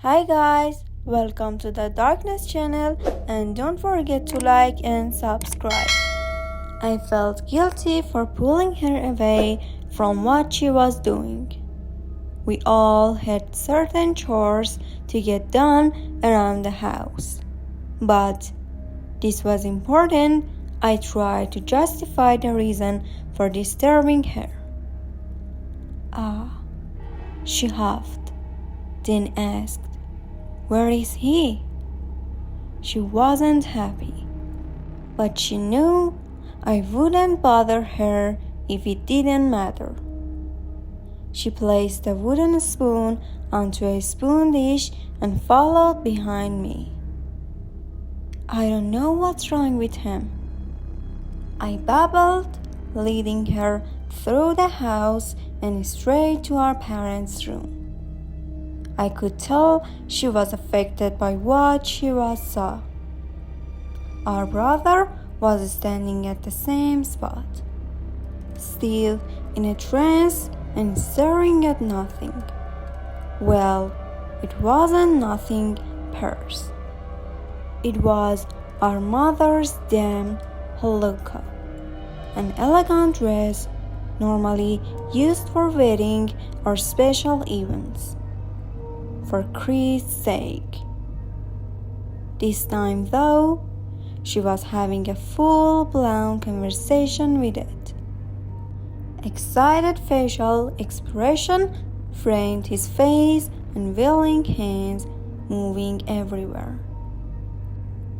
Hi guys, welcome to the Darkness channel and don't forget to like and subscribe. I felt guilty for pulling her away from what she was doing. We all had certain chores to get done around the house. But this was important. I tried to justify the reason for disturbing her. She huffed, then asked, "Where is he?" She wasn't happy, but she knew I wouldn't bother her if it didn't matter. She placed a wooden spoon onto a spoon dish and followed behind me. "I don't know what's wrong with him," I babbled, leading her through the house and straight to our parents' room. I could tell she was affected by what she saw. Our brother was standing at the same spot, still in a trance and staring at nothing. Well, it wasn't nothing purse. It was our mother's damn halukah, an elegant dress normally used for wedding or special events. For Christ's sake. This time, though, she was having a full-blown conversation with it. Excited facial expression framed his face and willing hands moving everywhere.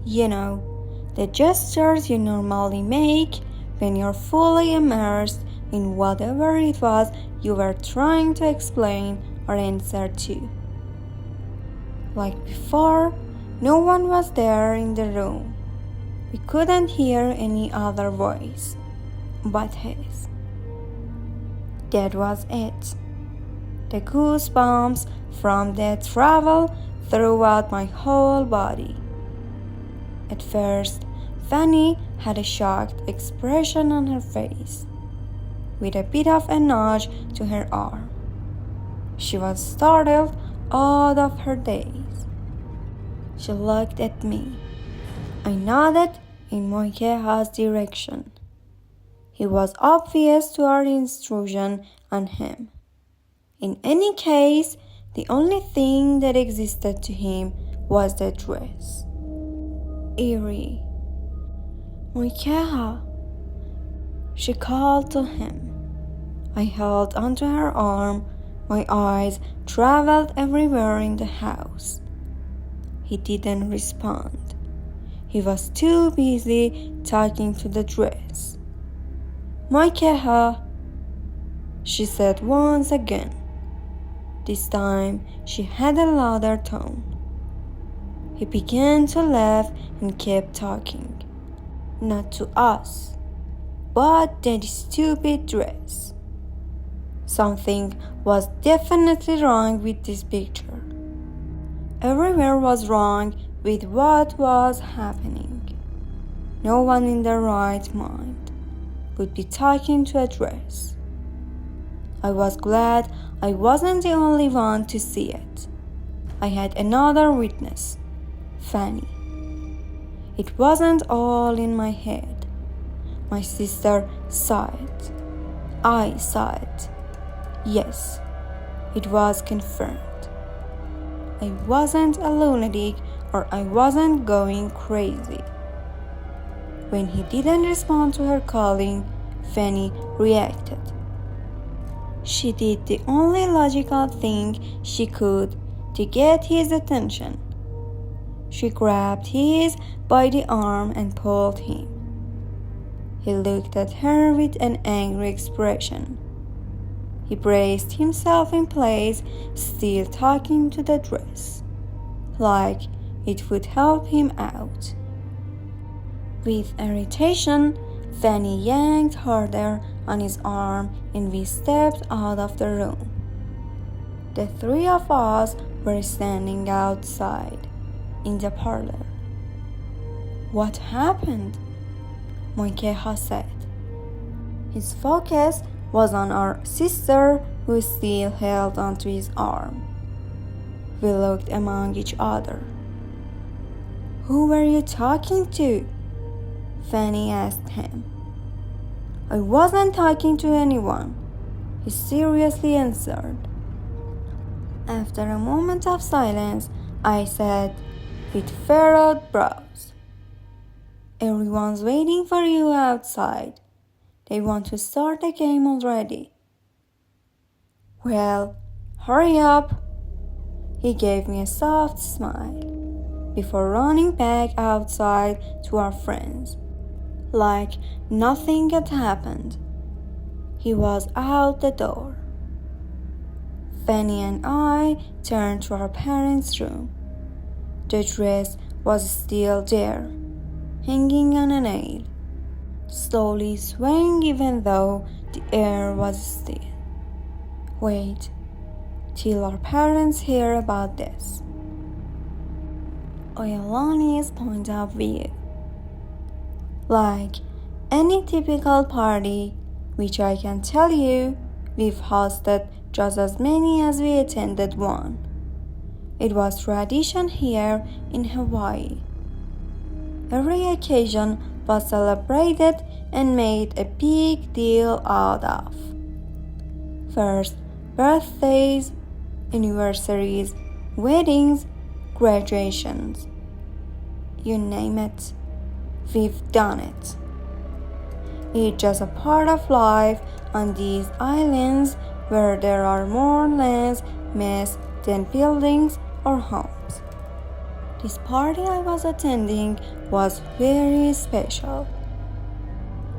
You know, the gestures you normally make when you're fully immersed in whatever it was you were trying to explain or answer to. Like before, no one was there in the room. We couldn't hear any other voice but his. That was it. The goosebumps from that traveled throughout my whole body. At first, Fanny had a shocked expression on her face, with a bit of a nudge to her arm. She was startled out of her daze. She looked at me. I nodded in Moikeha's direction. It was obvious to our intrusion on him. In any case, the only thing that existed to him was the dress. Eerie. "Moikeha," she called to him. I held onto her arm. My eyes traveled everywhere in the house. He didn't respond. He was too busy talking to the dress. "Moikeha," she said once again. This time she had a louder tone. He began to laugh and kept talking. Not to us, but that stupid dress. Something was definitely wrong with this picture. Everywhere was wrong with what was happening. No one in their right mind would be talking to a dress. I was glad I wasn't the only one to see it. I had another witness, Fanny. It wasn't all in my head. My sister saw it. I saw it. Yes, it was confirmed. I wasn't a lunatic or I wasn't going crazy. When he didn't respond to her calling, Fanny reacted. She did the only logical thing she could to get his attention. She grabbed his by the arm and pulled him. He looked at her with an angry expression. He braced himself in place, still talking to the dress, like it would help him out. With irritation, Fanny yanked harder on his arm and we stepped out of the room. The three of us were standing outside, in the parlor. "What happened?" Moikeha said. His focus was on our sister who still held onto his arm. We looked among each other. "Who were you talking to?" Fanny asked him. "I wasn't talking to anyone," he seriously answered. After a moment of silence, I said, with furrowed brows, "Everyone's waiting for you outside. They want to start the game already." "Well, hurry up." He gave me a soft smile before running back outside to our friends, like nothing had happened. He was out the door. Fanny and I turned to our parents' room. The dress was still there, hanging on a nail, slowly swaying even though the air was still. Wait till our parents hear about this. Oyalani's point of view. Like any typical party, which I can tell you, we've hosted just as many as we attended one. It was tradition here in Hawaii. Every occasion was celebrated and made a big deal out of. First, birthdays, anniversaries, weddings, graduations. You name it, we've done it. It's just a part of life on these islands where there are more lands mass than buildings or homes. This party I was attending was very special.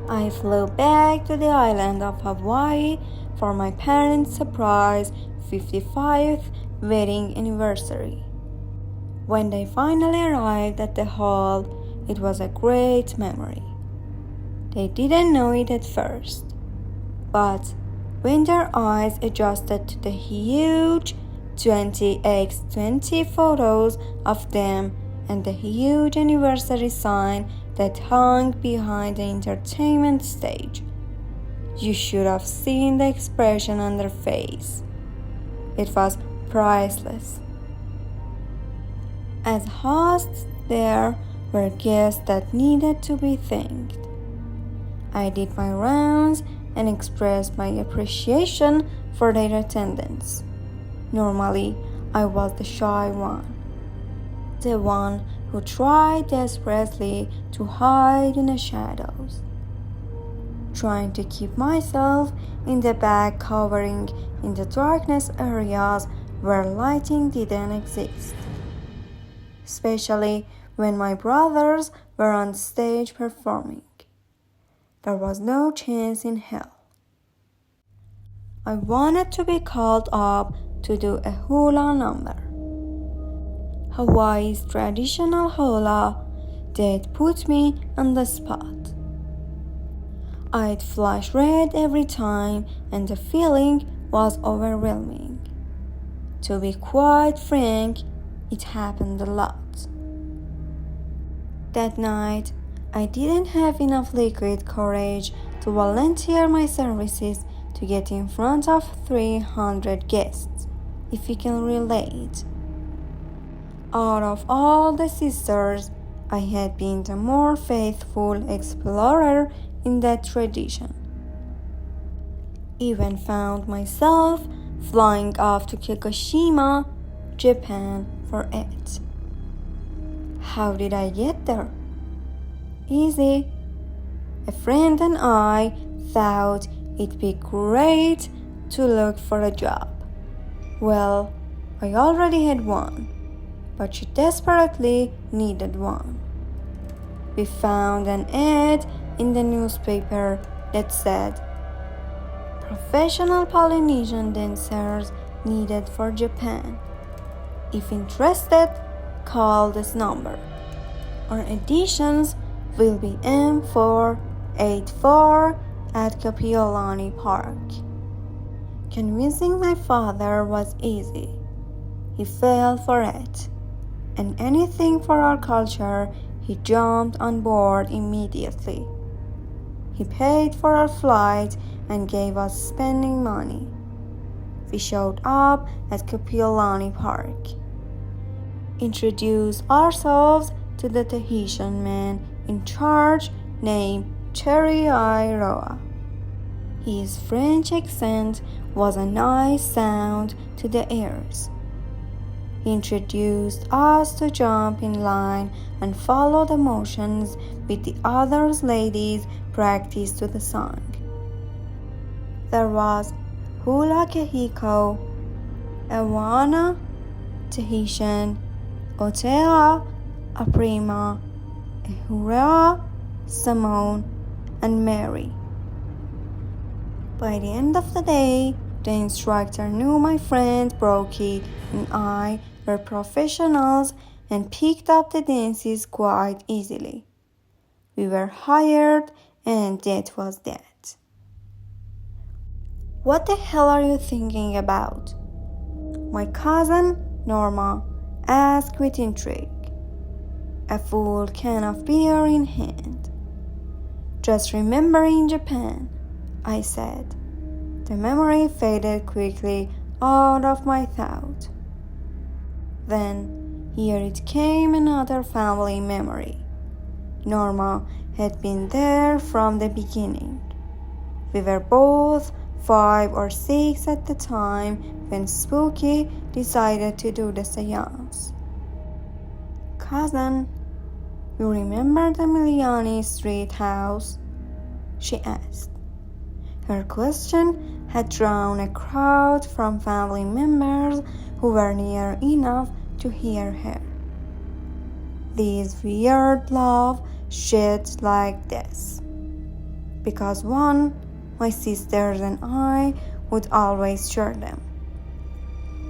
I flew back to the island of Hawaii for my parents' surprise 55th wedding anniversary. When they finally arrived at the hall, it was a great memory. They didn't know it at first, but when their eyes adjusted to the huge 20x20 photos of them and the huge anniversary sign that hung behind the entertainment stage, you should have seen the expression on their face. It was priceless. As hosts, there were guests that needed to be thanked. I did my rounds and expressed my appreciation for their attendance. Normally, I was the shy one, the one who tried desperately to hide in the shadows, trying to keep myself in the back, covering in the darkness areas where lighting didn't exist, especially when my brothers were on stage performing. There was no chance in hell. I wanted to be called up to do a hula number, Hawaii's traditional hula that put me on the spot. I'd flush red every time and the feeling was overwhelming. To be quite frank, it happened a lot. That night, I didn't have enough liquid courage to volunteer my services to get in front of 300 guests, if you can relate. Out of all the sisters, I had been the more faithful explorer in that tradition. Even found myself flying off to Kagoshima, Japan for it. How did I get there? Easy. A friend and I thought it'd be great to look for a job. Well, I already had one, but she desperately needed one. We found an ad in the newspaper that said, "Professional Polynesian dancers needed for Japan. If interested, call this number. Our auditions will be M484 at Kapiolani Park." Convincing my father was easy. He fell for it, and anything for our culture, he jumped on board immediately. He paid for our flight and gave us spending money. We showed up at Kapiolani Park. introduce ourselves to the Tahitian man in charge named Cherry-Roa. His French accent was a nice sound to the ears. He introduced us to jump in line and follow the motions with the other ladies practice to the song. There was Hula Kehiko, Awana, Tahitian, Otea, Aprima, Ehura, Simone, and Mary. By the end of the day, the instructor knew my friend Brokey and I were professionals and picked up the dances quite easily. We were hired, and that was that. What the hell are you thinking about? My cousin, Norma, asked with intrigue, a full can of beer in hand. Just remembering Japan, I said. The memory faded quickly out of my thought. Then, here it came, another family memory. Norma had been there from the beginning. We were both 5 or 6 at the time when Spooky decided to do the seance. Cousin, you remember the Miliani Street house? She asked. Her question had drawn a crowd from family members who were near enough to hear her. These weird love shit like this. Because one, my sisters and I would always share them.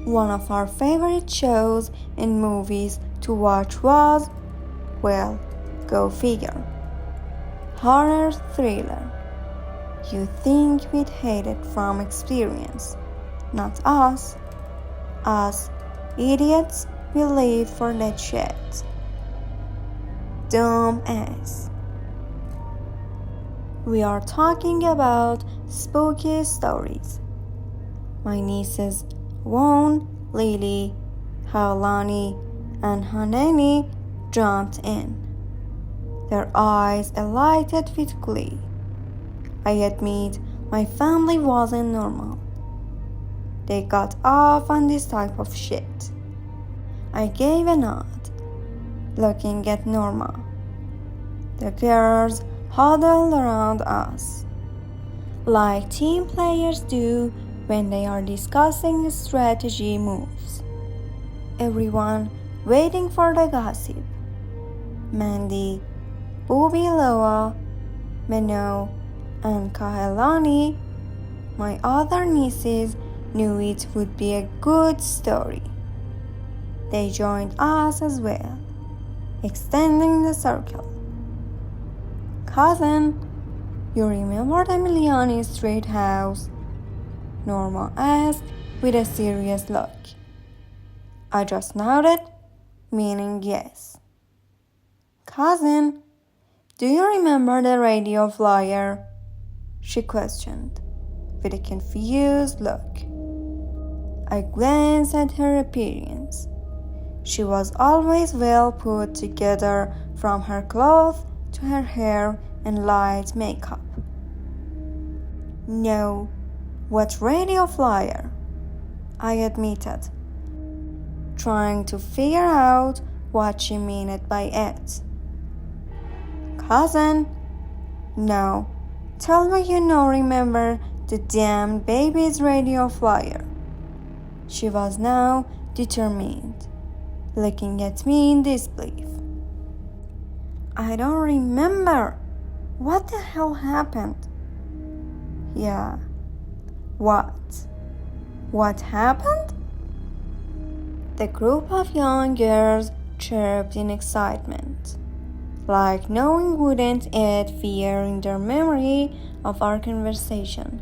One of our favorite shows and movies to watch was, well, go figure, horror thriller. You think we'd hate it from experience, not us. Us idiots, we live for that shit. Dumb ass. We are talking about spooky stories. My nieces Won, Lily, Haulani, and Haneni jumped in. Their eyes alighted with glee. I admit my family wasn't normal. They got off on this type of shit. I gave a nod, looking at Norma. The girls huddled around us, like team players do when they are discussing strategy moves. Everyone waiting for the gossip. Mandy, Booby Loa, Mano, and Kahelani, my other nieces, knew it would be a good story. They joined us as well, extending the circle. Cousin, you remember the Miliani Street house? Norma asked with a serious look. I just nodded, meaning yes. Cousin, do you remember the radio flyer? She questioned, with a confused look. I glanced at her appearance. She was always well put together, from her clothes to her hair and light makeup. No, what radio flyer? I admitted, trying to figure out what she meant by it. Cousin, no, tell me you don't remember the damn baby's radio flyer. She was now determined, looking at me in disbelief. I don't remember. What the hell happened? Yeah. What? What happened? The group of young girls chirped in excitement, like knowing wouldn't add fear in their memory of our conversation.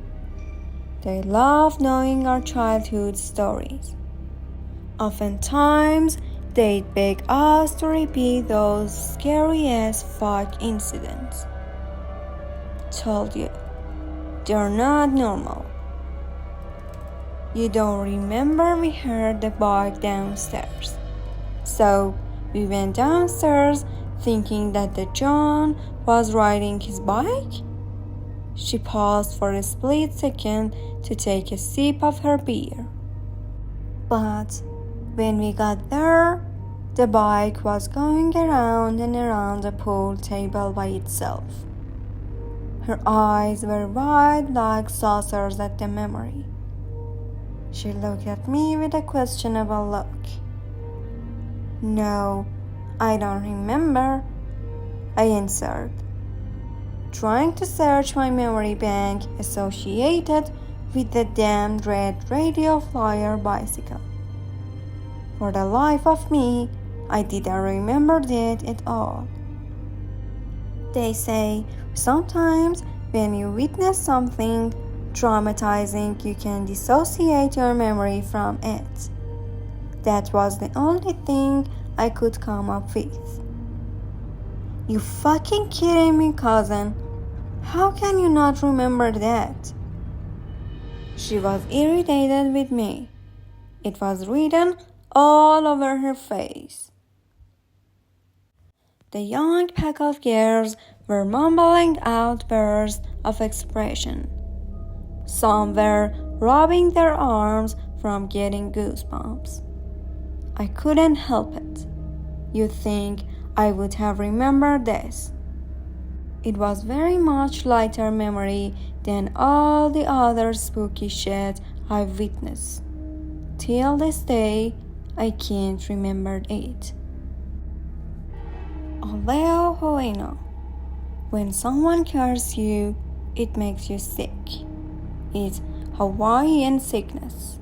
They loved knowing our childhood stories. Oftentimes, they'd beg us to repeat those scary as fuck incidents. Told you, they're not normal. You don't remember we heard the bark downstairs, So we went downstairs thinking that the John was riding his bike. She paused for a split second to take a sip of her beer. But when we got there, the bike was going around and around the pool table by itself. Her eyes were wide like saucers at the memory. She looked at me with a questionable look. "No, I don't remember," I answered, trying to search my memory bank associated with the damned red Radio Flyer bicycle. For the life of me, I didn't remember that at all. They say sometimes when you witness something traumatizing, you can dissociate your memory from it. That was the only thing I could come up with. "You fucking kidding me, cousin? How can you not remember that?" She was irritated with me. It was written all over her face. The young pack of girls were mumbling out bursts of expression. Some were rubbing their arms from getting goosebumps. I couldn't help it. You'd think I would have remembered this. It was very much lighter memory than all the other spooky shit I've witnessed. Till this day, I can't remember it. Although I know, when someone curses you, it makes you sick. It's Hawaiian sickness.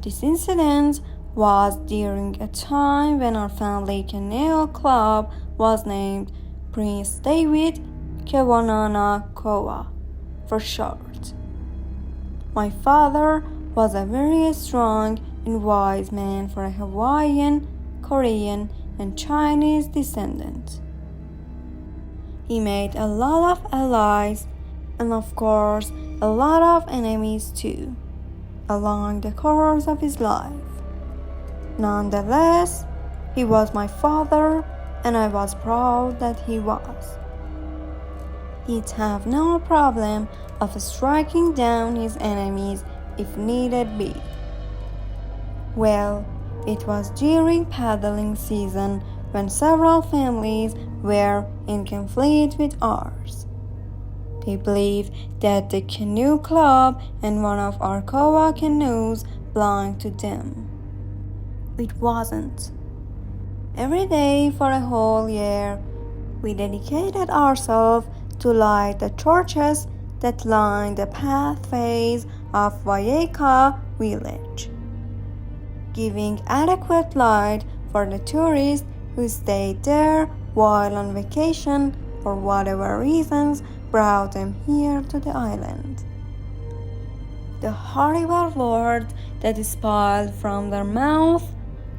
This incident was during a time when our family canoe club was named Prince David Kewanana Koa for short. My father was a very strong and wise man for a Hawaiian, Korean, and Chinese descendant. He made a lot of allies and of course a lot of enemies too, along the course of his life. Nonetheless, he was my father and I was proud that he was. He'd have no problem of striking down his enemies if needed be. Well, it was during paddling season when several families were in conflict with ours. They believed that the canoe club and one of our Koa canoes belonged to them. It wasn't. Every day for a whole year, we dedicated ourselves to light the torches that lined the pathways of Waiaka village, giving adequate light for the tourists who stayed there while on vacation for whatever reasons brought them here to the island. The horrible word that spilled from their mouth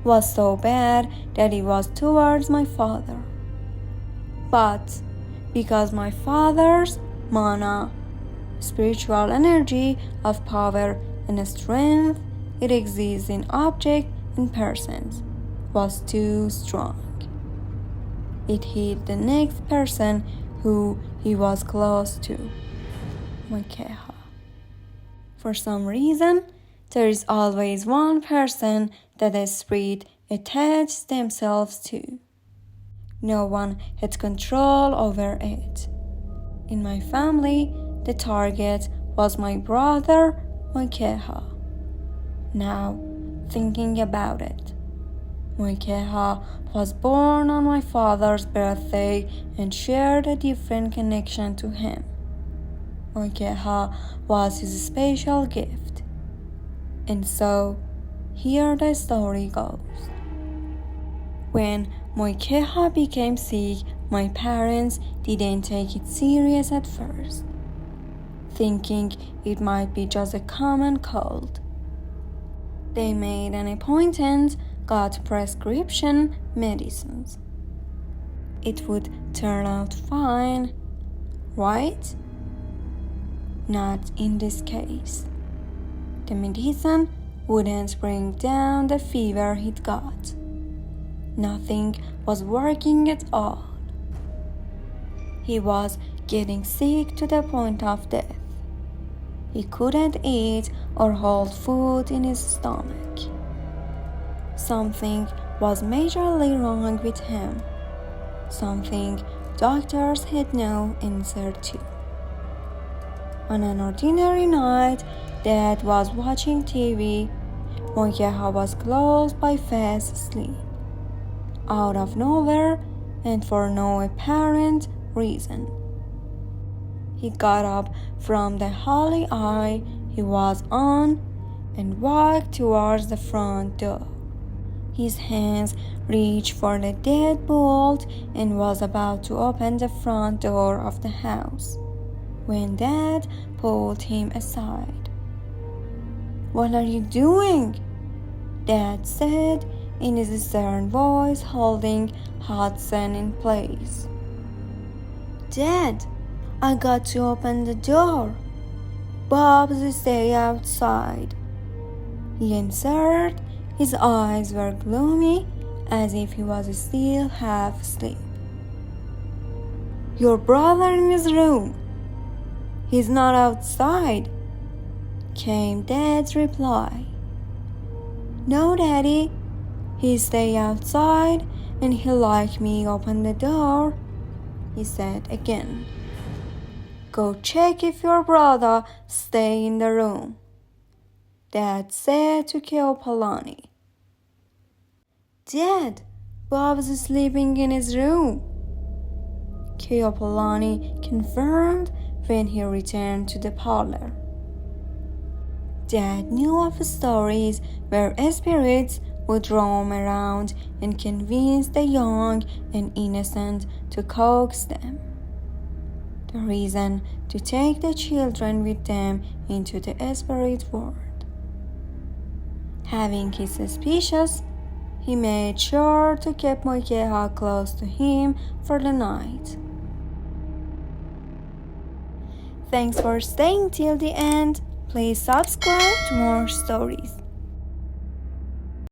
was so bad that it was towards my father. But because my father's mana, spiritual energy of power and strength, it exists in objects and persons, was too strong. It hit the next person who he was close to, Moikeha. For some reason, there is always one person that a spirit attached themselves to. No one had control over it. In my family, the target was my brother, Moikeha. Now, thinking about it, Moikeha was born on my father's birthday and shared a different connection to him. Moikeha was his special gift. And so, here the story goes. When Moikeha became sick, my parents didn't take it serious at first, thinking it might be just a common cold. They made an appointment, got prescription medicines. It would turn out fine, right? Not in this case. The medicine wouldn't bring down the fever he'd got. Nothing was working at all. He was getting sick to the point of death. He couldn't eat or hold food in his stomach. Something was majorly wrong with him. Something doctors had no answer to. On an ordinary night, Dad was watching TV. Moikeha was close by fast asleep. Out of nowhere, and for no apparent reason, he got up from the holly eye he was on and walked towards the front door. His hands reached for the deadbolt and was about to open the front door of the house when Dad pulled him aside. "What are you doing?" Dad said in his stern voice, holding Hudson in place. "Dad, I got to open the door. Bob's stay outside," he answered. His eyes were gloomy, as if he was still half asleep. "Your brother in his room. He's not outside," came Dad's reply. "No, Daddy. He stay outside and he like me open the door," he said again. "Go check if your brother stay in the room," Dad said to Keopolani. "Dad, Bob's sleeping in his room," Keopolani confirmed when he returned to the parlor. Dad knew of stories where spirits would roam around and convince the young and innocent to coax them. The reason to take the children with them into the spirit world. Having his suspicions, he made sure to keep Moikeha close to him for the night. Thanks for staying till the end. Please subscribe to more stories.